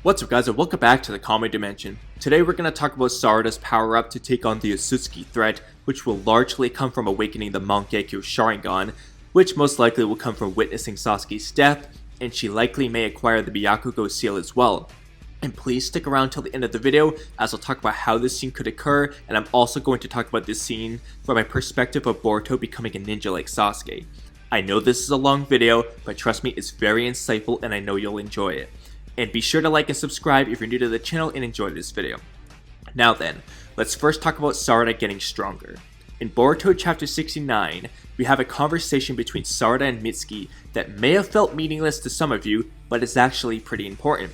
What's up guys, and welcome back to the Kamui Dimension. Today we're going to talk about Sarada's power up to take on the Otutsuki threat, which will largely come from awakening the Mangekyu Sharingan, which most likely will come from witnessing Sasuke's death, and she likely may acquire the Byakugo seal as well. And please stick around till the end of the video as I'll talk about how this scene could occur, and I'm also going to talk about this scene from my perspective of Boruto becoming a ninja like Sasuke. I know this is a long video, but trust me, it's very insightful and I know you'll enjoy it. And be sure to like and subscribe if you're new to the channel and enjoy this video. Now then, let's first talk about Sarada getting stronger. In Boruto Chapter 69, we have a conversation between Sarada and Mitsuki that may have felt meaningless to some of you, but is actually pretty important.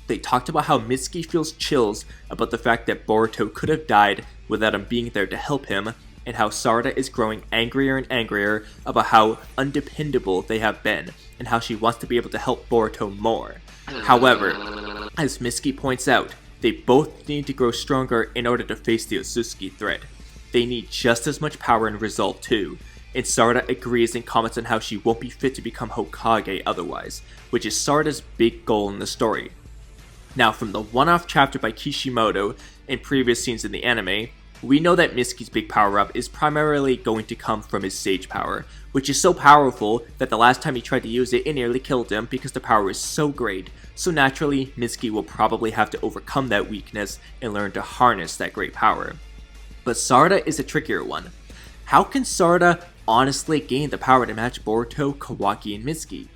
They talked about how Mitsuki feels chills about the fact that Boruto could have died without him being there to help him, and how Sarada is growing angrier and angrier about how undependable they have been, and how she wants to be able to help Boruto more. However, as Mitsuki points out, they both need to grow stronger in order to face the Otutsuki threat. They need just as much power and resolve too, and Sarada agrees and comments on how she won't be fit to become Hokage otherwise, which is Sarada's big goal in the story. Now, from the one-off chapter by Kishimoto and previous scenes in the anime, we know that Mitsuki's big power-up is primarily going to come from his Sage power, which is so powerful that the last time he tried to use it nearly killed him because the power is so great, so naturally Mitsuki will probably have to overcome that weakness and learn to harness that great power. But Sarada is a trickier one. How can Sarada honestly gain the power to match Boruto, Kawaki, and Mitsuki?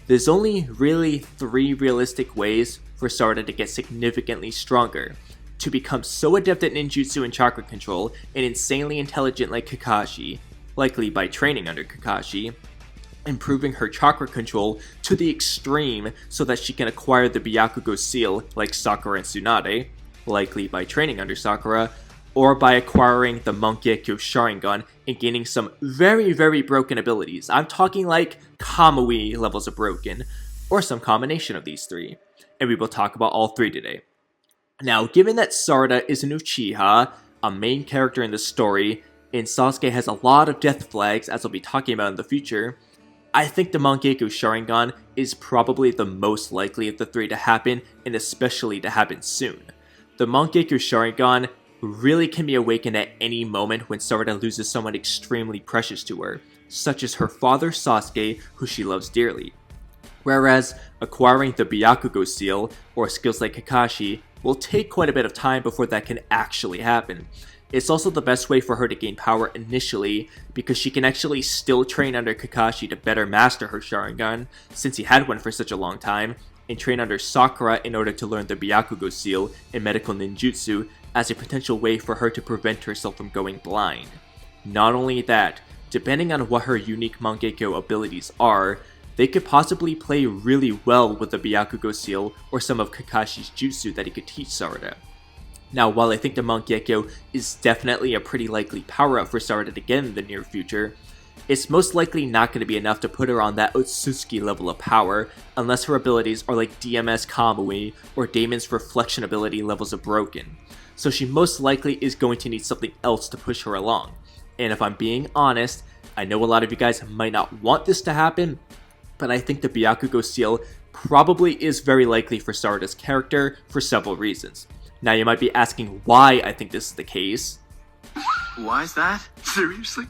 There's only really 3 realistic ways for Sarada to get significantly stronger. To become so adept at ninjutsu and chakra control, and insanely intelligent like Kakashi, likely by training under Kakashi, improving her chakra control to the extreme so that she can acquire the Byakugo seal like Sakura and Tsunade, likely by training under Sakura, or by acquiring the MANGEKYOU Sharingan and gaining some very broken abilities. I'm talking like Kamui levels of broken, or some combination of these 3. And we will talk about all 3 today. Now, given that Sarada is an Uchiha, a main character in the story, and Sasuke has a lot of death flags, as I'll be talking about in the future, I think the Mangekyu Sharingan is probably the most likely of the 3 to happen, and especially to happen soon. The Mangekyu Sharingan really can be awakened at any moment when Sarada loses someone extremely precious to her, such as her father Sasuke, who she loves dearly. Whereas acquiring the Byakugo seal, or skills like Kakashi, will take quite a bit of time before that can actually happen. It's also the best way for her to gain power initially, because she can actually still train under Kakashi to better master her Sharingan, since he had one for such a long time, and train under Sakura in order to learn the Byakugo seal and medical ninjutsu as a potential way for her to prevent herself from going blind. Not only that, depending on what her unique Mangekyo abilities are, they could possibly play really well with the Byakugo seal or some of Kakashi's jutsu that he could teach Sarada. Now, while I think the Mangekyo is definitely a pretty likely power-up for Sarada to get in the near future, it's most likely not going to be enough to put her on that Otutsuki level of power unless her abilities are like DMS Kamui or Damon's reflection ability levels of broken. So she most likely is going to need something else to push her along. And if I'm being honest, I know a lot of you guys might not want this to happen, but I think the Byakugo seal probably is very likely for Sarada's character for several reasons. Now you might be asking why I think this is the case. Why is that? Seriously?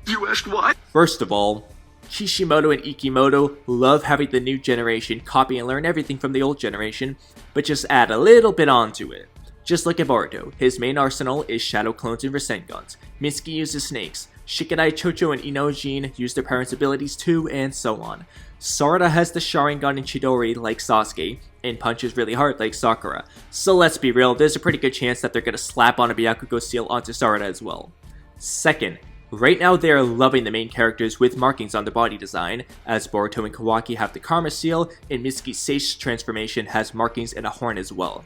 You asked why? First of all, Kishimoto and Ikimoto love having the new generation copy and learn everything from the old generation, but just add a little bit onto it. Just like at Boruto, his main arsenal is shadow clones and Rasengans. Mitsuki uses snakes. Shikadai, Chocho, and Inojin use their parents' abilities too, and so on. Sarada has the Sharingan and Chidori like Sasuke, and punches really hard like Sakura. So let's be real, there's a pretty good chance that they're gonna slap on a Byakugo seal onto Sarada as well. Second, right now they are loving the main characters with markings on their body design, as Boruto and Kawaki have the Karma seal, and Mitsuki's Sage transformation has markings and a horn as well.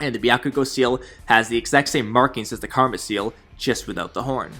And the Byakugo seal has the exact same markings as the Karma seal, just without the horn.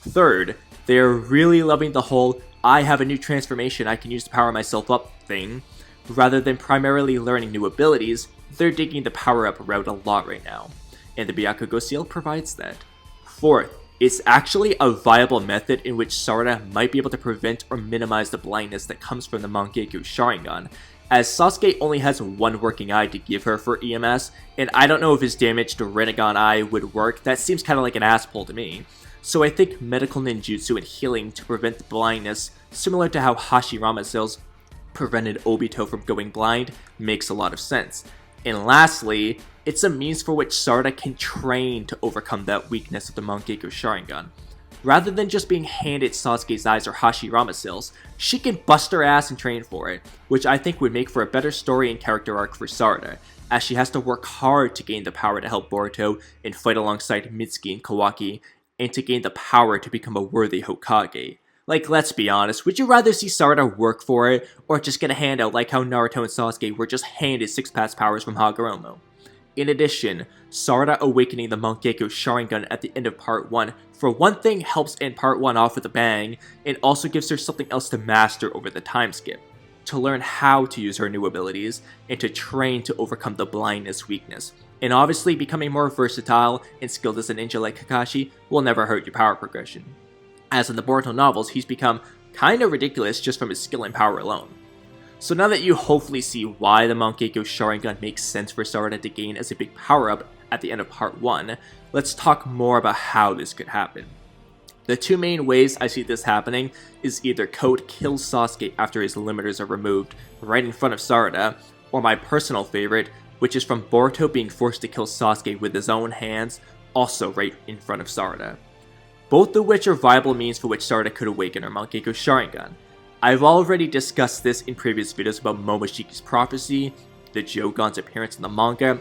Third, they are really loving the whole I have a new transformation I can use to power myself up thing. Rather than primarily learning new abilities, they're digging the power up route a lot right now, and the Byakugo seal provides that. Fourth, it's actually a viable method in which Sarada might be able to prevent or minimize the blindness that comes from the Mangekyu Sharingan, as Sasuke only has one working eye to give her for EMS, and I don't know if his damaged Rinnegan eye would work. That seems kind of like an ass pull to me. So I think medical ninjutsu and healing to prevent the blindness, similar to how Hashirama cells prevented Obito from going blind, makes a lot of sense. And lastly, it's a means for which Sarada can train to overcome that weakness of the Mangekyo Sharingan. Rather than just being handed Sasuke's eyes or Hashirama cells, she can bust her ass and train for it, which I think would make for a better story and character arc for Sarada, as she has to work hard to gain the power to help Boruto and fight alongside Mitsuki and Kawaki, and to gain the power to become a worthy Hokage. Like, let's be honest, would you rather see Sarada work for it, or just get a handout like how Naruto and Sasuke were just handed 6-pass powers from Hagoromo? In addition, Sarada awakening the Mangekyo Sharingan at the end of Part 1 for one thing helps end Part 1 off with a bang, and also gives her something else to master over the time skip, to learn how to use her new abilities, and to train to overcome the blindness weakness. And obviously, becoming more versatile and skilled as a ninja like Kakashi will never hurt your power progression. As in the Boruto novels, he's become kinda ridiculous just from his skill and power alone. So now that you hopefully see why the Mangekyo Sharingan makes sense for Sarada to gain as a big power-up at the end of Part 1, let's talk more about how this could happen. The two main ways I see this happening is either Code kills Sasuke after his limiters are removed right in front of Sarada, or my personal favorite, which is from Boruto being forced to kill Sasuke with his own hands, also right in front of Sarada. Both of which are viable means for which Sarada could awaken her Mangekyo Sharingan. I've already discussed this in previous videos about Momoshiki's prophecy, the Jogon's appearance in the manga,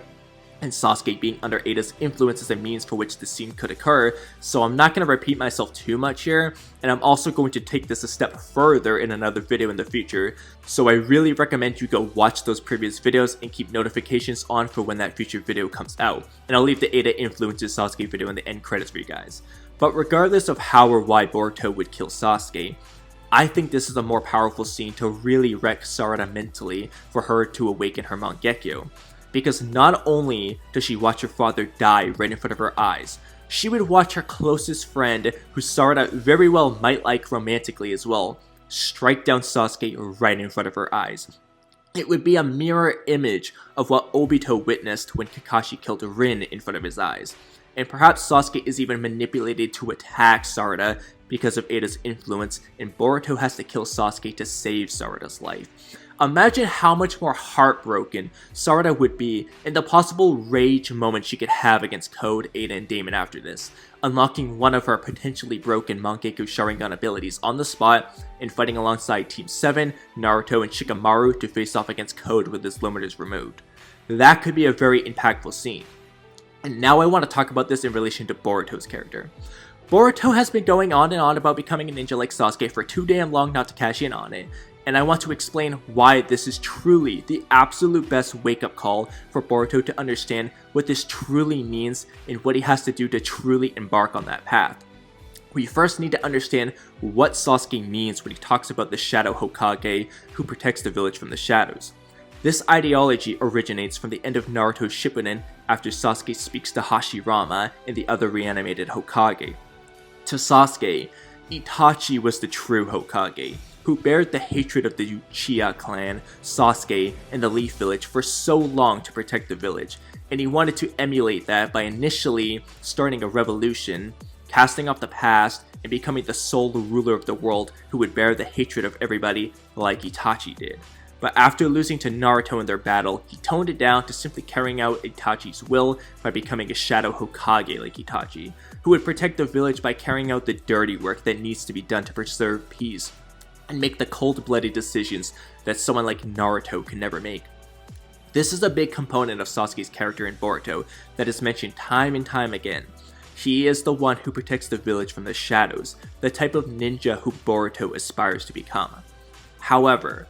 and Sasuke being under Ada's influence as a means for which this scene could occur, so I'm not going to repeat myself too much here, and I'm also going to take this a step further in another video in the future, so I really recommend you go watch those previous videos and keep notifications on for when that future video comes out, and I'll leave the Ada influences Sasuke video in the end credits for you guys. But regardless of how or why Boruto would kill Sasuke, I think this is a more powerful scene to really wreck Sarada mentally for her to awaken her Mangekyo. Because not only does she watch her father die right in front of her eyes, she would watch her closest friend, who Sarada very well might like romantically as well, strike down Sasuke right in front of her eyes. It would be a mirror image of what Obito witnessed when Kakashi killed Rin in front of his eyes. And perhaps Sasuke is even manipulated to attack Sarada because of Ada's influence, and Boruto has to kill Sasuke to save Sarada's life. Imagine how much more heartbroken Sarada would be, and the possible rage moment she could have against Code, Ada, and Damon after this, unlocking one of her potentially broken Mangekyo Sharingan abilities on the spot, and fighting alongside Team 7, Naruto, and Shikamaru to face off against Code with his limiters removed. That could be a very impactful scene. And now I want to talk about this in relation to Boruto's character. Boruto has been going on and on about becoming a ninja like Sasuke for too damn long not to cash in on it, and I want to explain why this is truly the absolute best wake-up call for Boruto to understand what this truly means and what he has to do to truly embark on that path. We first need to understand what Sasuke means when he talks about the Shadow Hokage who protects the village from the shadows. This ideology originates from the end of Naruto Shippuden after Sasuke speaks to Hashirama and the other reanimated Hokage. To Sasuke, Itachi was the true Hokage, who bared the hatred of the Uchiha clan, Sasuke, and the Leaf Village for so long to protect the village, and he wanted to emulate that by initially starting a revolution, casting off the past, and becoming the sole ruler of the world who would bear the hatred of everybody like Itachi did. But after losing to Naruto in their battle, he toned it down to simply carrying out Itachi's will by becoming a Shadow Hokage like Itachi, who would protect the village by carrying out the dirty work that needs to be done to preserve peace, and make the cold-blooded decisions that someone like Naruto can never make. This is a big component of Sasuke's character in Boruto that is mentioned time and time again. He is the one who protects the village from the shadows, the type of ninja who Boruto aspires to become. However,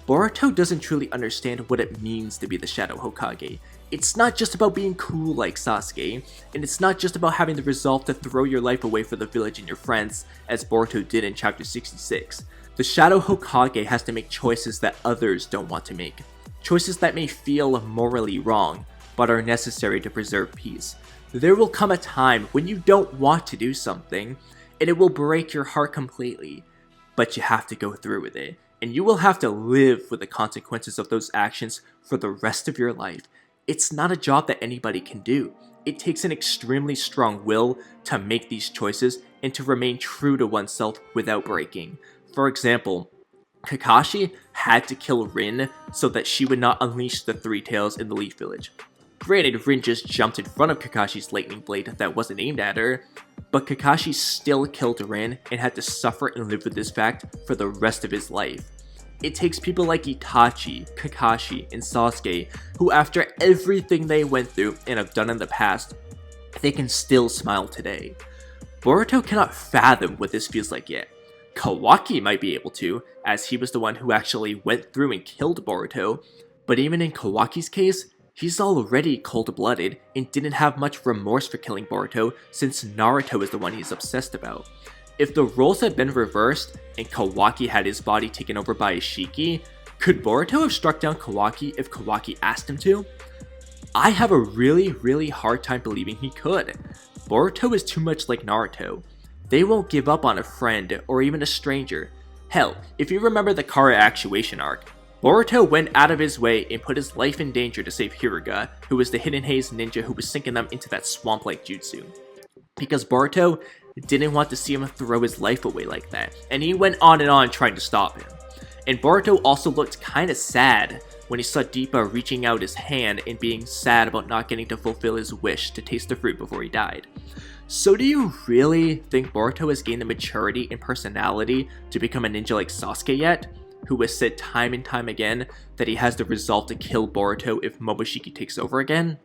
Boruto doesn't truly understand what it means to be the Shadow Hokage. It's not just about being cool like Sasuke, and it's not just about having the resolve to throw your life away for the village and your friends, as Boruto did in Chapter 66. The Shadow Hokage has to make choices that others don't want to make. Choices that may feel morally wrong, but are necessary to preserve peace. There will come a time when you don't want to do something, and it will break your heart completely, but you have to go through with it. and you will have to live with the consequences of those actions for the rest of your life. It's not a job that anybody can do. It takes an extremely strong will to make these choices and to remain true to oneself without breaking. For example, Kakashi had to kill Rin so that she would not unleash the Three Tails in the Leaf Village. Granted, Rin just jumped in front of Kakashi's lightning blade that wasn't aimed at her, but Kakashi still killed Rin and had to suffer and live with this fact for the rest of his life. It takes people like Itachi, Kakashi, and Sasuke, who after everything they went through and have done in the past, they can still smile today. Boruto cannot fathom what this feels like yet. Kawaki might be able to, as he was the one who actually went through and killed Boruto, but even in Kawaki's case, he's already cold-blooded and didn't have much remorse for killing Boruto since Naruto is the one he's obsessed about. If the roles had been reversed and Kawaki had his body taken over by Ishiki, could Boruto have struck down Kawaki if Kawaki asked him to? I have a really hard time believing he could. Boruto is too much like Naruto. They won't give up on a friend or even a stranger. Hell, if you remember the Kara actuation arc, Boruto went out of his way and put his life in danger to save Hiruga, who was the Hidden Haze ninja who was sinking them into that swamp-like jutsu. Because Boruto didn't want to see him throw his life away like that, and he went on and on trying to stop him. And Boruto also looked kinda sad when he saw Deepa reaching out his hand and being sad about not getting to fulfill his wish to taste the fruit before he died. So do you really think Boruto has gained the maturity and personality to become a ninja like Sasuke yet? Who has said time and time again that he has the resolve to kill Boruto if Momoshiki takes over again?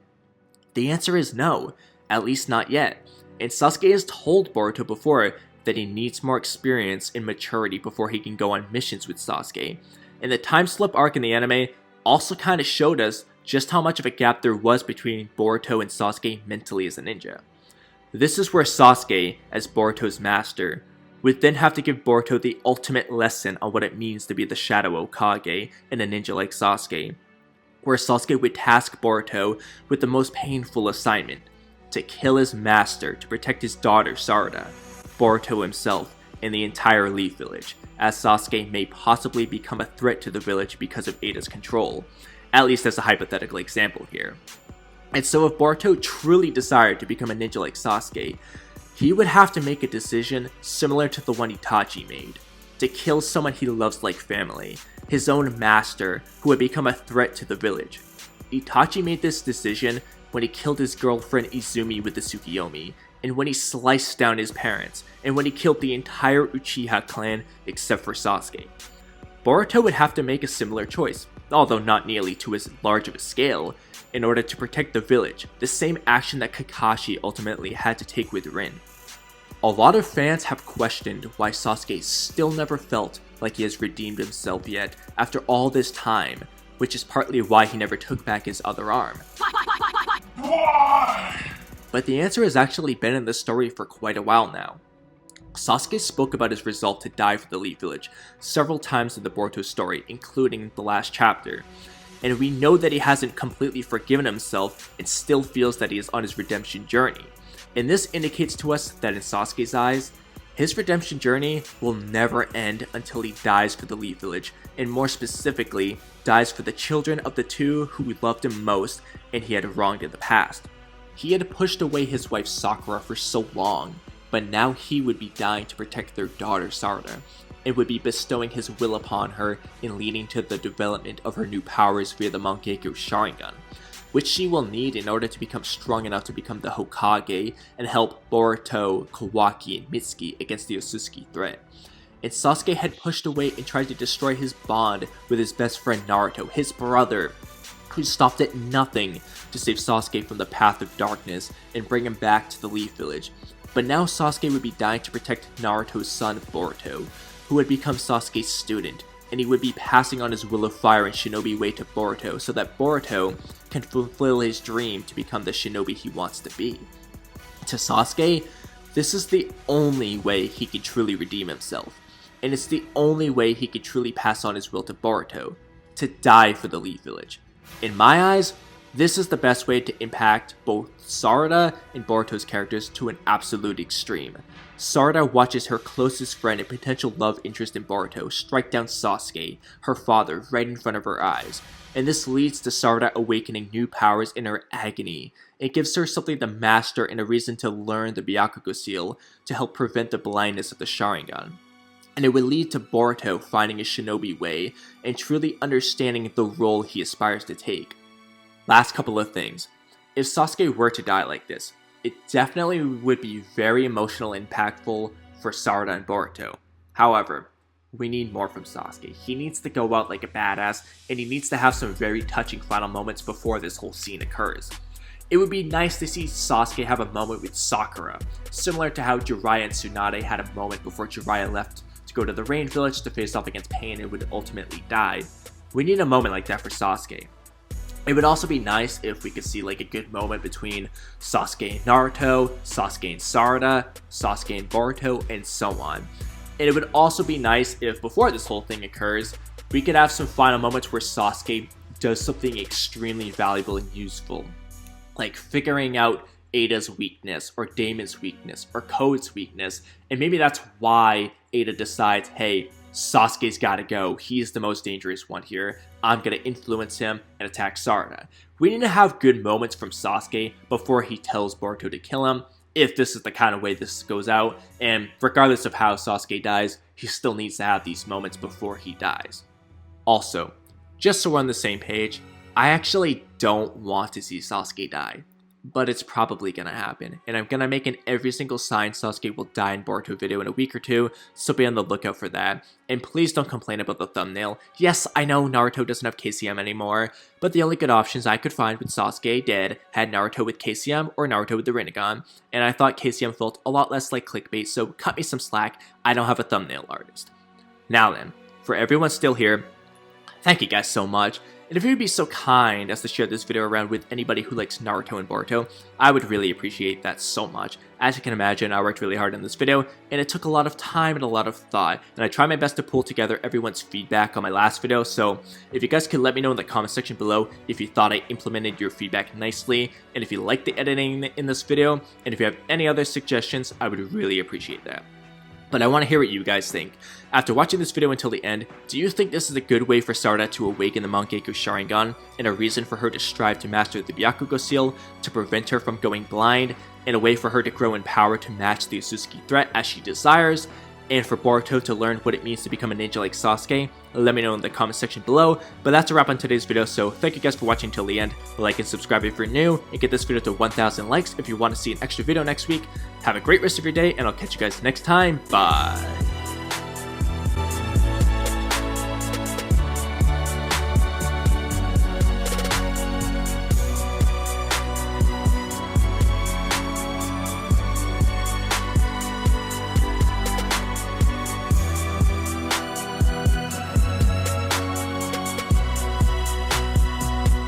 The answer is no, at least not yet. And Sasuke has told Boruto before that he needs more experience and maturity before he can go on missions with Sasuke. And the time slip arc in the anime also kinda showed us just how much of a gap there was between Boruto and Sasuke mentally as a ninja. This is where Sasuke, as Boruto's master, would then have to give Boruto the ultimate lesson on what it means to be the Shadow Hokage and a ninja like Sasuke, where Sasuke would task Boruto with the most painful assignment, to kill his master to protect his daughter Sarada, Boruto himself, and the entire Leaf Village, as Sasuke may possibly become a threat to the village because of Ada's control, at least as a hypothetical example here. And so if Boruto truly desired to become a ninja like Sasuke, he would have to make a decision similar to the one Itachi made, to kill someone he loves like family, his own master who had become a threat to the village. Itachi made this decision when he killed his girlfriend Izumi with the Tsukiyomi, and when he sliced down his parents, and when he killed the entire Uchiha clan except for Sasuke. Boruto would have to make a similar choice, although not nearly to as large of a scale, in order to protect the village, the same action that Kakashi ultimately had to take with Rin. A lot of fans have questioned why Sasuke still never felt like he has redeemed himself yet after all this time, which is partly why he never took back his other arm. Why? But the answer has actually been in the story for quite a while now. Sasuke spoke about his resolve to die for the Leaf Village several times in the Boruto story, including the last chapter, and we know that he hasn't completely forgiven himself and still feels that he is on his redemption journey. And this indicates to us that in Sasuke's eyes, his redemption journey will never end until he dies for the Leaf Village, and more specifically, dies for the children of the two who loved him most and he had wronged in the past. He had pushed away his wife Sakura for so long, but now he would be dying to protect their daughter Sarada, and would be bestowing his will upon her and leading to the development of her new powers via the MANGEKYOU SHARINGAN, which she will need in order to become strong enough to become the Hokage and help Boruto, Kawaki, and Mitsuki against the Otutsuki threat. And Sasuke had pushed away and tried to destroy his bond with his best friend Naruto, his brother, who stopped at nothing to save Sasuke from the path of darkness and bring him back to the Leaf Village. But now Sasuke would be dying to protect Naruto's son Boruto, who had become Sasuke's student, and he would be passing on his will of fire and shinobi way to Boruto so that Boruto can fulfill his dream to become the shinobi he wants to be. To Sasuke, this is the only way he can truly redeem himself, and it's the only way he can truly pass on his will to Boruto, to die for the Leaf Village. In my eyes, This is the best way to impact both Sarada and Boruto's characters to an absolute extreme. Sarada watches her closest friend and potential love interest in Boruto strike down Sasuke, her father, right in front of her eyes, and this leads to Sarada awakening new powers in her agony. It gives her something to master and a reason to learn the Byakugo seal to help prevent the blindness of the Sharingan. And it would lead to Boruto finding a shinobi way and truly understanding the role he aspires to take. Last couple of things. If Sasuke were to die like this, it definitely would be very emotional and impactful for Sarada and Boruto. However, we need more from Sasuke. He needs to go out like a badass, and he needs to have some very touching final moments before this whole scene occurs. It would be nice to see Sasuke have a moment with Sakura, similar to how Jiraiya and Tsunade had a moment before Jiraiya left to go to the Rain Village to face off against Pain and would ultimately die. We need a moment like that for Sasuke. It would also be nice if we could see like a good moment between Sasuke and Naruto, Sasuke and Sarada, Sasuke and Boruto, and so on. And it would also be nice if before this whole thing occurs, we could have some final moments where Sasuke does something extremely valuable and useful. Like figuring out Ada's weakness, or Damon's weakness, or Code's weakness, and maybe that's why Ada decides, hey, Sasuke's gotta go, he's the most dangerous one here, I'm gonna influence him and attack Sarada. We need to have good moments from Sasuke before he tells Boruto to kill him, if this is the kind of way this goes out, and regardless of how Sasuke dies, he still needs to have these moments before he dies. Also, just so we're on the same page, I actually don't want to see Sasuke die. But it's probably gonna happen, and I'm gonna make an every single sign Sasuke will die in Boruto video in a week or two, so be on the lookout for that. And please don't complain about the thumbnail. Yes, I know Naruto doesn't have KCM anymore, but the only good options I could find with Sasuke dead had Naruto with KCM or Naruto with the Rinnegan, and I thought KCM felt a lot less like clickbait, so cut me some slack, I don't have a thumbnail artist. Now then, for everyone still here, thank you guys so much. And if you would be so kind as to share this video around with anybody who likes Naruto and Boruto, I would really appreciate that so much. As you can imagine, I worked really hard on this video, and it took a lot of time and a lot of thought, and I tried my best to pull together everyone's feedback on my last video, so if you guys could let me know in the comment section below if you thought I implemented your feedback nicely, and if you liked the editing in this video, and if you have any other suggestions, I would really appreciate that. But I want to hear what you guys think. After watching this video until the end, do you think this is a good way for Sarada to awaken the MANGEKYOU Sharingan, and a reason for her to strive to master the Byakugo seal to prevent her from going blind, and a way for her to grow in power to match the Otutsuki threat as she desires, and for Boruto to learn what it means to become a ninja like Sasuke? Let me know in the comment section below. But that's a wrap on today's video, so thank you guys for watching till the end. Like and subscribe if you're new, and get this video to 1,000 likes if you want to see an extra video next week. Have a great rest of your day, and I'll catch you guys next time. Bye!